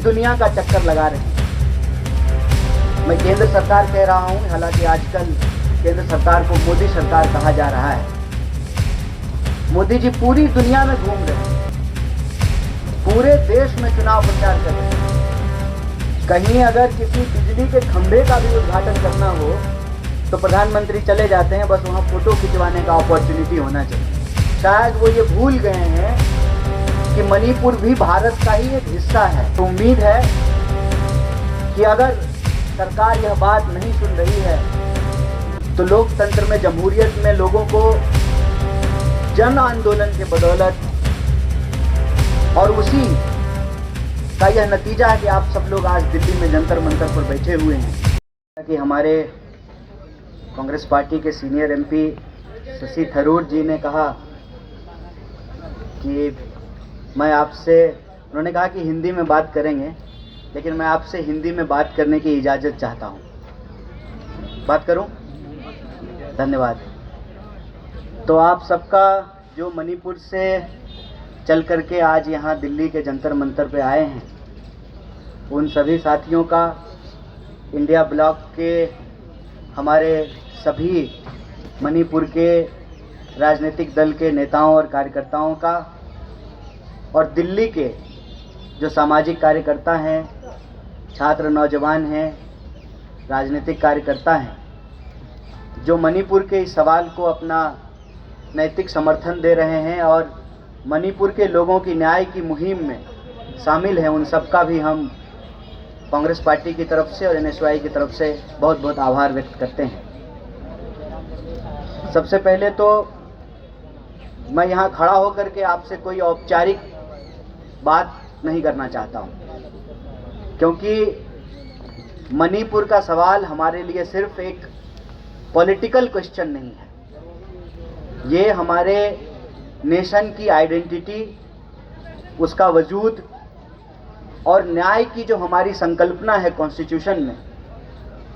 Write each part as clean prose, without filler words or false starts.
दुनिया का चक्कर लगा रहे हैं। मैं केंद्र सरकार कह रहा हूं, हालांकि आजकल केंद्र सरकार को मोदी सरकार कहा जा रहा है। मोदी जी पूरी दुनिया में घूम रहे हैं, पूरे देश में चुनाव प्रचार कर रहे हैं। कहीं अगर किसी बिजली के खंभे का भी उद्घाटन करना हो तो प्रधानमंत्री चले जाते हैं, बस वहां फोटो खिंचवाने का अपॉर्चुनिटी होना चाहिए। शायद वो ये भूल गए हैं कि मणिपुर भी भारत का ही एक हिस्सा है। तो उम्मीद है कि अगर सरकार यह बात नहीं सुन रही है तो लोकतंत्र में, जमहूरियत में लोगों को जन आंदोलन के बदौलत और उसी का यह नतीजा है कि आप सब लोग आज दिल्ली में जंतर मंतर पर बैठे हुए हैं। कि हमारे कांग्रेस पार्टी के सीनियर एमपी शशि थरूर जी ने कहा कि मैं आपसे, उन्होंने कहा कि हिंदी में बात करेंगे, लेकिन मैं आपसे हिंदी में बात करने की इजाज़त चाहता हूँ। बात करूँ? धन्यवाद। तो आप सबका जो मणिपुर से चल करके आज यहाँ दिल्ली के जंतर मंतर पे आए हैं, उन सभी साथियों का, इंडिया ब्लॉक के हमारे सभी मणिपुर के राजनीतिक दल के नेताओं और कार्यकर्ताओं का, और दिल्ली के जो सामाजिक कार्यकर्ता हैं, छात्र नौजवान हैं, राजनीतिक कार्यकर्ता हैं, जो मणिपुर के इस सवाल को अपना नैतिक समर्थन दे रहे हैं और मणिपुर के लोगों की न्याय की मुहिम में शामिल हैं, उन सबका भी हम कांग्रेस पार्टी की तरफ से और एनएसयूआई की तरफ से बहुत बहुत आभार व्यक्त करते हैं। सबसे पहले तो मैं यहाँ खड़ा होकर के आपसे कोई औपचारिक बात नहीं करना चाहता हूँ, क्योंकि मणिपुर का सवाल हमारे लिए सिर्फ एक पॉलिटिकल क्वेश्चन नहीं है। ये हमारे नेशन की आइडेंटिटी, उसका वजूद और न्याय की जो हमारी संकल्पना है कॉन्स्टिट्यूशन में,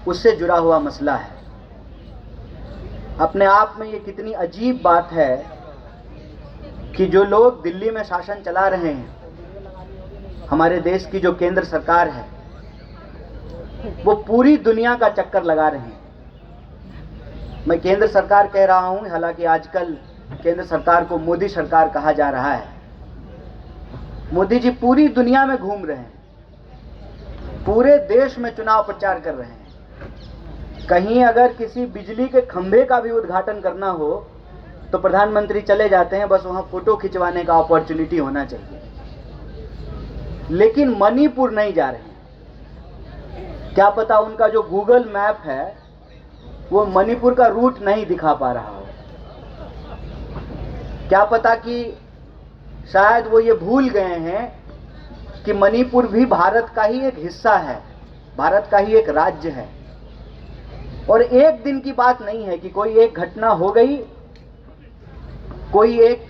उससे जुड़ा हुआ मसला है। अपने आप में ये कितनी अजीब बात है कि जो लोग दिल्ली में शासन चला रहे हैं, हमारे देश की जो केंद्र सरकार है, वो पूरी दुनिया का चक्कर लगा रहे हैं। मैं केंद्र सरकार कह रहा हूं, हालांकि आजकल केंद्र सरकार को मोदी सरकार कहा जा रहा है। मोदी जी पूरी दुनिया में घूम रहे हैं, पूरे देश में चुनाव प्रचार कर रहे हैं। कहीं अगर किसी बिजली के खंभे का भी उद्घाटन करना हो तो प्रधानमंत्री चले जाते हैं, बस वहां फोटो खिंचवाने का अपॉर्चुनिटी होना चाहिए। लेकिन मणिपुर नहीं जा रहे हैं। क्या पता उनका जो गूगल मैप है वो मणिपुर का रूट नहीं दिखा पा रहा हो। क्या पता कि शायद वो ये भूल गए हैं कि मणिपुर भी भारत का ही एक हिस्सा है, भारत का ही एक राज्य है। और एक दिन की बात नहीं है कि कोई एक घटना हो गई, कोई एक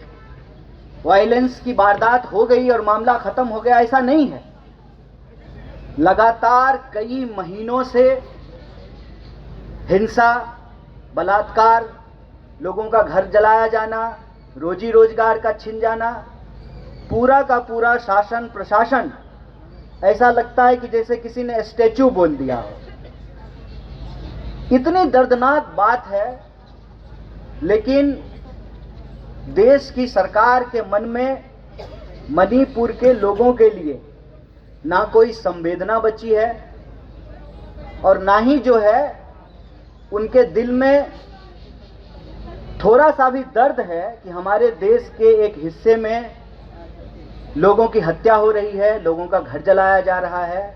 वायलेंस की वारदात हो गई और मामला खत्म हो गया, ऐसा नहीं है। लगातार कई महीनों से हिंसा, बलात्कार, लोगों का घर जलाया जाना, रोजी रोजगार का छिन जाना, पूरा का पूरा शासन प्रशासन ऐसा लगता है कि जैसे किसी ने स्टैचू बोल दिया हो। इतनी दर्दनाक बात है, लेकिन देश की सरकार के मन में मणिपुर के लोगों के लिए ना कोई संवेदना बची है और ना ही जो है उनके दिल में थोड़ा सा भी दर्द है कि हमारे देश के एक हिस्से में लोगों की हत्या हो रही है, लोगों का घर जलाया जा रहा है,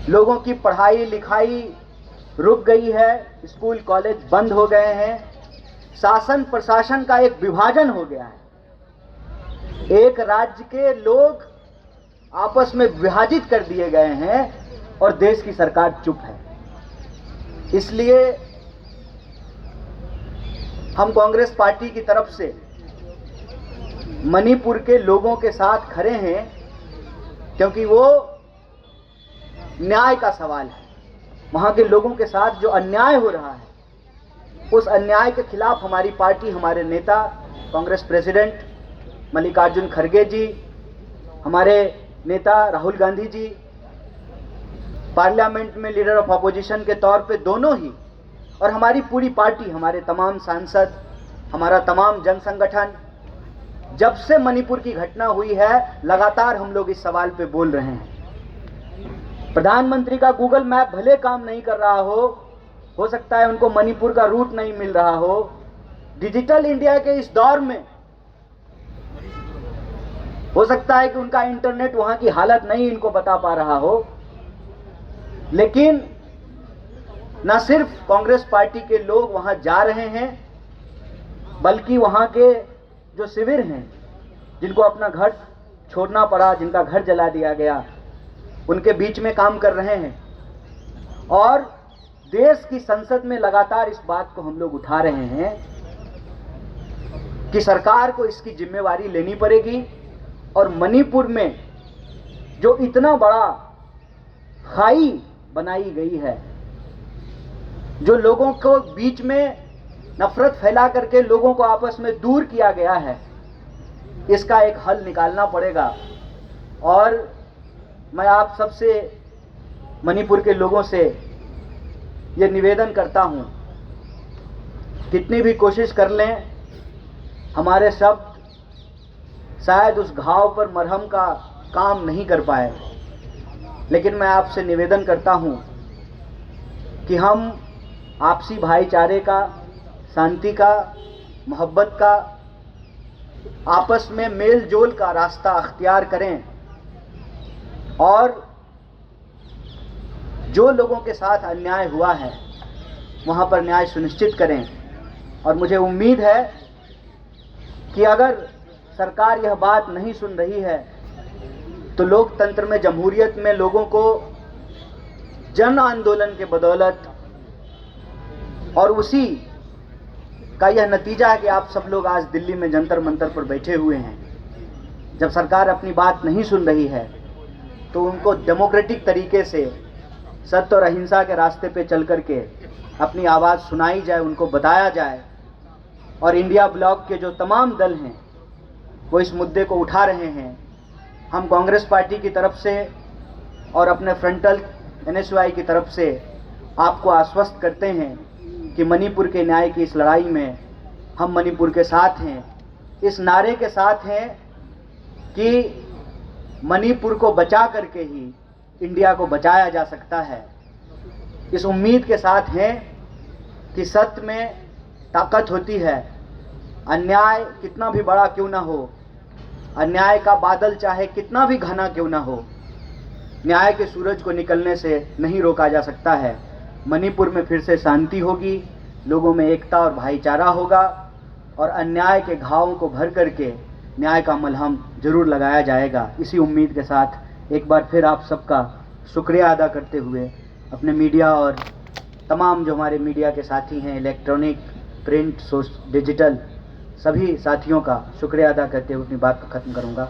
लोगों की पढ़ाई लिखाई रुक गई है, स्कूल कॉलेज बंद हो गए हैं, शासन प्रशासन का एक विभाजन हो गया है। एक राज्य के लोग आपस में विभाजित कर दिए गए हैं और देश की सरकार चुप है। इसलिए हम कांग्रेस पार्टी की तरफ से मणिपुर के लोगों के साथ खड़े हैं, क्योंकि वो न्याय का सवाल है। वहाँ के लोगों के साथ जो अन्याय हो रहा है, उस अन्याय के खिलाफ हमारी पार्टी, हमारे नेता कांग्रेस प्रेसिडेंट मल्लिकार्जुन खड़गे जी, हमारे नेता राहुल गांधी जी पार्लियामेंट में लीडर ऑफ अपोजिशन के तौर पे दोनों ही, और हमारी पूरी पार्टी, हमारे तमाम सांसद, हमारा तमाम जन संगठन, जब से मणिपुर की घटना हुई है लगातार हम लोग इस सवाल पे बोल रहे हैं। प्रधानमंत्री का गूगल मैप भले काम नहीं कर रहा हो सकता है उनको मणिपुर का रूट नहीं मिल रहा हो, डिजिटल इंडिया के इस दौर में हो सकता है कि उनका इंटरनेट वहां की हालत नहीं इनको बता पा रहा हो, लेकिन न सिर्फ कांग्रेस पार्टी के लोग वहां जा रहे हैं, बल्कि वहां के जो शिविर हैं, जिनको अपना घर छोड़ना पड़ा, जिनका घर जला दिया गया, उनके बीच में काम कर रहे हैं। और देश की संसद में लगातार इस बात को हम लोग उठा रहे हैं कि सरकार को इसकी जिम्मेवारी लेनी पड़ेगी और मणिपुर में जो इतना बड़ा खाई बनाई गई है, जो लोगों को बीच में नफरत फैला करके लोगों को आपस में दूर किया गया है, इसका एक हल निकालना पड़ेगा। और मैं आप सबसे, मणिपुर के लोगों से ये निवेदन करता हूँ, कितनी भी कोशिश कर लें, हमारे शब्द शायद उस घाव पर मरहम का काम नहीं कर पाए, लेकिन मैं आपसे निवेदन करता हूँ कि हम आपसी भाईचारे का, शांति का, मोहब्बत का, आपस में मेल जोल का रास्ता अख्तियार करें और जो लोगों के साथ अन्याय हुआ है वहाँ पर न्याय सुनिश्चित करें। और मुझे उम्मीद है कि अगर सरकार यह बात नहीं सुन रही है तो लोकतंत्र में, जमहूरियत में लोगों को जन आंदोलन के बदौलत, और उसी का यह नतीजा है कि आप सब लोग आज दिल्ली में जंतर मंतर पर बैठे हुए हैं। जब सरकार अपनी बात नहीं सुन रही है तो उनको डेमोक्रेटिक तरीके से सत्य और अहिंसा के रास्ते पे चल करके अपनी आवाज़ सुनाई जाए, उनको बताया जाए। और इंडिया ब्लॉक के जो तमाम दल हैं वो इस मुद्दे को उठा रहे हैं। हम कांग्रेस पार्टी की तरफ से और अपने फ्रंटल NSY की तरफ से आपको आश्वस्त करते हैं कि मणिपुर के न्याय की इस लड़ाई में हम मणिपुर के साथ हैं, इस नारे के साथ हैं कि मणिपुर को बचा करके ही इंडिया को बचाया जा सकता है। इस उम्मीद के साथ हैं कि सत्य में ताकत होती है। अन्याय कितना भी बड़ा क्यों ना हो, अन्याय का बादल चाहे कितना भी घना क्यों ना हो, न्याय के सूरज को निकलने से नहीं रोका जा सकता है। मणिपुर में फिर से शांति होगी, लोगों में एकता और भाईचारा होगा और अन्याय के घावों को भर करके न्याय का मलहम जरूर लगाया जाएगा। इसी उम्मीद के साथ एक बार फिर आप सबका शुक्रिया अदा करते हुए अपने मीडिया और तमाम जो हमारे मीडिया के साथी हैं, इलेक्ट्रॉनिक, प्रिंट, डिजिटल, सभी साथियों का शुक्रिया अदा करते हुए अपनी बात को ख़त्म करूँगा।